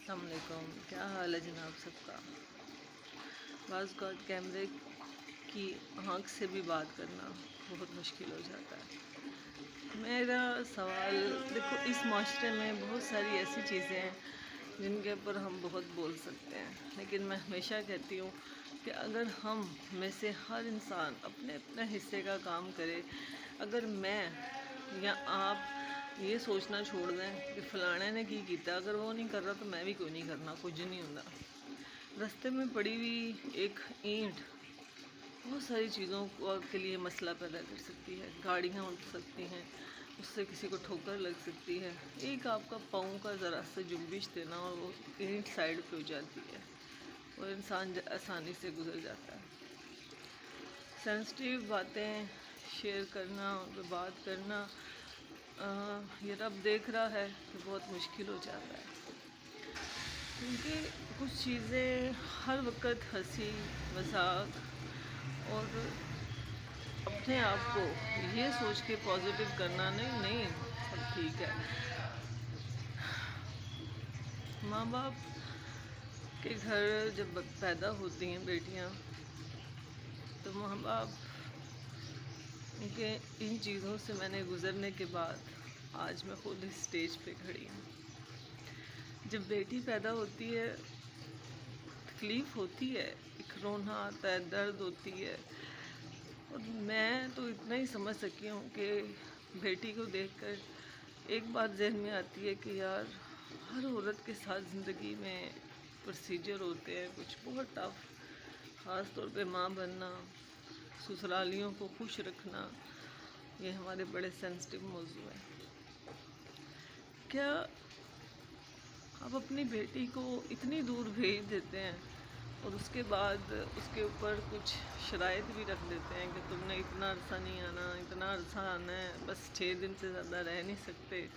अस्सलामुअलैकुम, क्या हाल है जनाब सबका। बाज़ गॉड कैमरे की आँख से भी बात करना बहुत मुश्किल हो जाता है। मेरा सवाल देखो, इस माशरे में बहुत सारी ऐसी चीज़ें हैं जिनके ऊपर हम बहुत बोल सकते हैं, लेकिन मैं हमेशा कहती हूँ कि अगर हम में से हर इंसान अपने अपने हिस्से का काम करे, अगर मैं या आप ये सोचना छोड़ दें कि फलाने ने की कीता, अगर वो नहीं कर रहा तो मैं भी कोई नहीं करना, कुछ नहीं होता। रास्ते में पड़ी हुई एक ईंट बहुत सारी चीज़ों के लिए मसला पैदा कर सकती है। गाड़ियाँ उठ सकती हैं, उससे किसी को ठोकर लग सकती है। एक आपका पाँव का ज़रा सा जुम्बिश देना और वो ईंट साइड पे हो जाती है और इंसान आसानी से गुजर जाता है। सेंसिटिव बातें शेयर करना, उन पर बात करना, ये रब देख रहा है कि बहुत मुश्किल हो जाता है, क्योंकि कुछ चीज़ें हर वक्त हंसी मजाक और अपने आप को ये सोच के पॉजिटिव करना, नहीं नहीं सब ठीक है। माँ बाप के घर जब पैदा होती हैं बेटियाँ, तो माँ बाप के इन चीज़ों से मैंने गुज़रने के बाद आज मैं खुद इस स्टेज पे खड़ी हूँ। जब बेटी पैदा होती है तकलीफ़ होती है, एक रोना आता है, दर्द होती है, और मैं तो इतना ही समझ सकी हूँ कि बेटी को देखकर एक बात जहन में आती है कि यार, हर औरत के साथ ज़िंदगी में प्रोसीजर होते हैं कुछ बहुत टफ, ख़ास तौर पे माँ बनना, ससुरालियों को खुश रखना, ये हमारे बड़े सेंसिटिव मौजू है। क्या आप अपनी बेटी को इतनी दूर भेज देते हैं और उसके बाद उसके ऊपर कुछ शराइत भी रख देते हैं कि तुमने इतना अरसा नहीं आना, इतना अरसा आना है, बस 6 दिन से ज़्यादा रह नहीं सकते।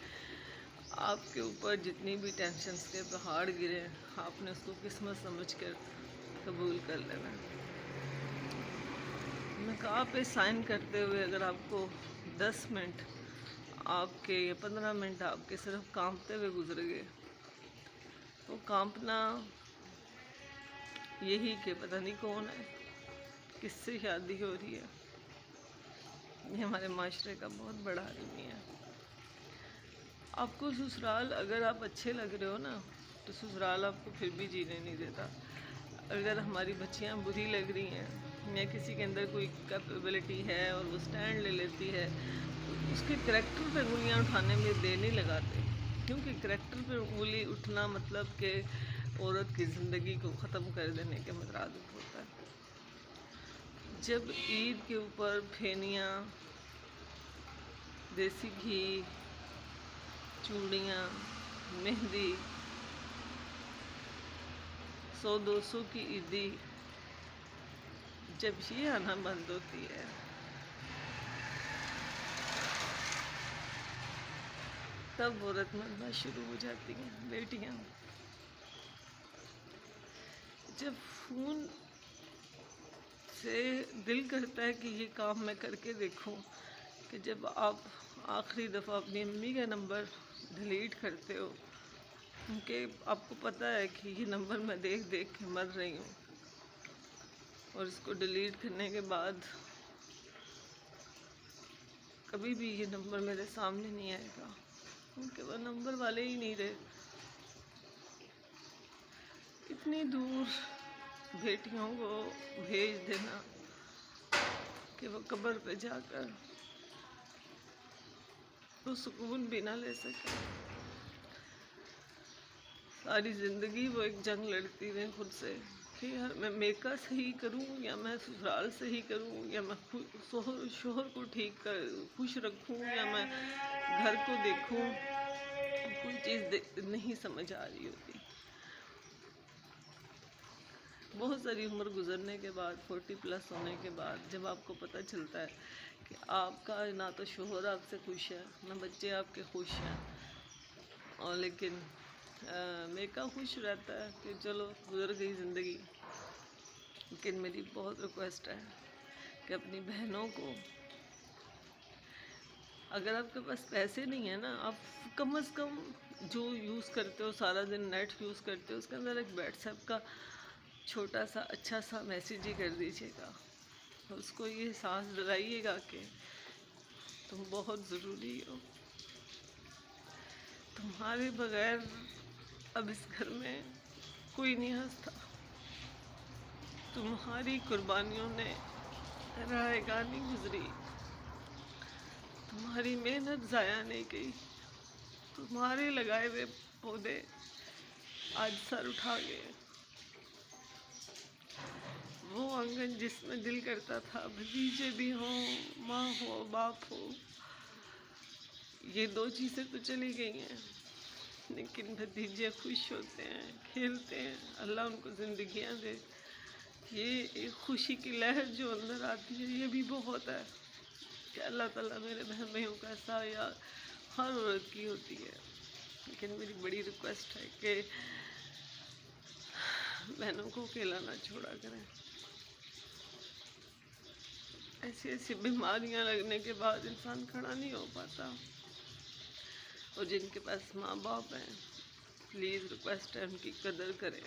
आपके ऊपर जितनी भी टेंशन्स के पहाड़ गिरे, आपने उसको किस्मत समझ कर कबूल कर लेना। निकाह पे साइन करते हुए अगर आपको 10 मिनट आपके या 15 मिनट आपके सिर्फ कांपते हुए गुजर गए, तो कांपना यही कि पता नहीं कौन है, किससे शादी हो रही है, ये हमारे माशरे का बहुत बड़ा अलमिया है। आपको ससुराल, अगर आप अच्छे लग रहे हो ना, तो ससुराल आपको फिर भी जीने नहीं देता। अगर हमारी बच्चियां बुरी लग रही हैं या किसी के अंदर कोई कैपेबिलिटी है और वो स्टैंड ले लेती है, तो उसके करैक्टर पर उंगलियां उठाने में देर नहीं लगाते, क्योंकि करैक्टर पर उंगली उठना मतलब कि औरत की ज़िंदगी को ख़त्म कर देने के मुतरादिफ होता है। जब ईद के ऊपर फेनियाँ, देसी घी, चूड़ियाँ, मेहंदी, 100-200 की ईदी जब ये आना बंद होती है, तब औरत मरना शुरू हो जाती हैं। बेटियाँ जब खून से दिल करता है कि ये काम मैं करके देखूं, कि जब आप आखिरी दफ़ा अपनी अम्मी का नंबर डिलीट करते हो, क्योंकि आपको पता है कि ये नंबर मैं देख देख के मर रही हूँ, और इसको डिलीट करने के बाद कभी भी ये नंबर मेरे सामने नहीं आएगा, क्योंकि वह नंबर वाले ही नहीं रहे। इतनी दूर बेटियों को भेज देना कि वो कब्र पे जाकर वो सुकून भी ना ले सके। सारी ज़िंदगी वो एक जंग लड़ती रहे खुद से कि यार, मैं मेका सही करूं या मैं ससुराल सही करूं, या मैं शोहर को ठीक कर खुश रखूं, या मैं घर को देखूं। कोई चीज़ नहीं समझ आ रही होती। बहुत सारी उम्र गुजरने के बाद, 40+ होने के बाद, जब आपको पता चलता है कि आपका ना तो शोहर आपसे खुश है, ना बच्चे आपके खुश हैं, और लेकिन मेका खुश रहता है कि चलो गुजर गई ज़िंदगी। लेकिन मेरी बहुत रिक्वेस्ट है कि अपनी बहनों को, अगर आपके पास पैसे नहीं है ना, आप कम से कम जो यूज़ करते हो, सारा दिन नेट यूज़ करते हो, उसके अंदर एक व्हाट्सएप का छोटा सा अच्छा सा मैसेज ही कर दीजिएगा। उसको ये एहसास दिलाइएगा कि तुम बहुत ज़रूरी हो, तुम्हारे बगैर अब इस घर में कोई नहीं हंसता, तुम्हारी कुर्बानियों ने राहेगा नहीं गुजरी, तुम्हारी मेहनत ज़ाया नहीं गई, तुम्हारे लगाए हुए पौधे आज सर उठा गए। वो आंगन जिसमें दिल करता था भतीजे भी हों, माँ हो, बाप हो, ये दो चीज़ें तो चली गई हैं, लेकिन भतीजे खुश होते हैं, खेलते हैं, अल्लाह उनको ज़िंदगियाँ दे। ये एक खुशी की लहर जो अंदर आती है, ये भी बहुत है कि अल्लाह ताला मेरे बहन भाइयों का ऐसा या हर औरत की होती है। लेकिन मेरी बड़ी रिक्वेस्ट है कि बहनों को अकेला ना छोड़ा करें। ऐसी ऐसी बीमारियां लगने के बाद इंसान खड़ा नहीं हो पाता। और जिनके पास माँ बाप हैं, प्लीज़ रिक्वेस्ट है उनकी कदर करें।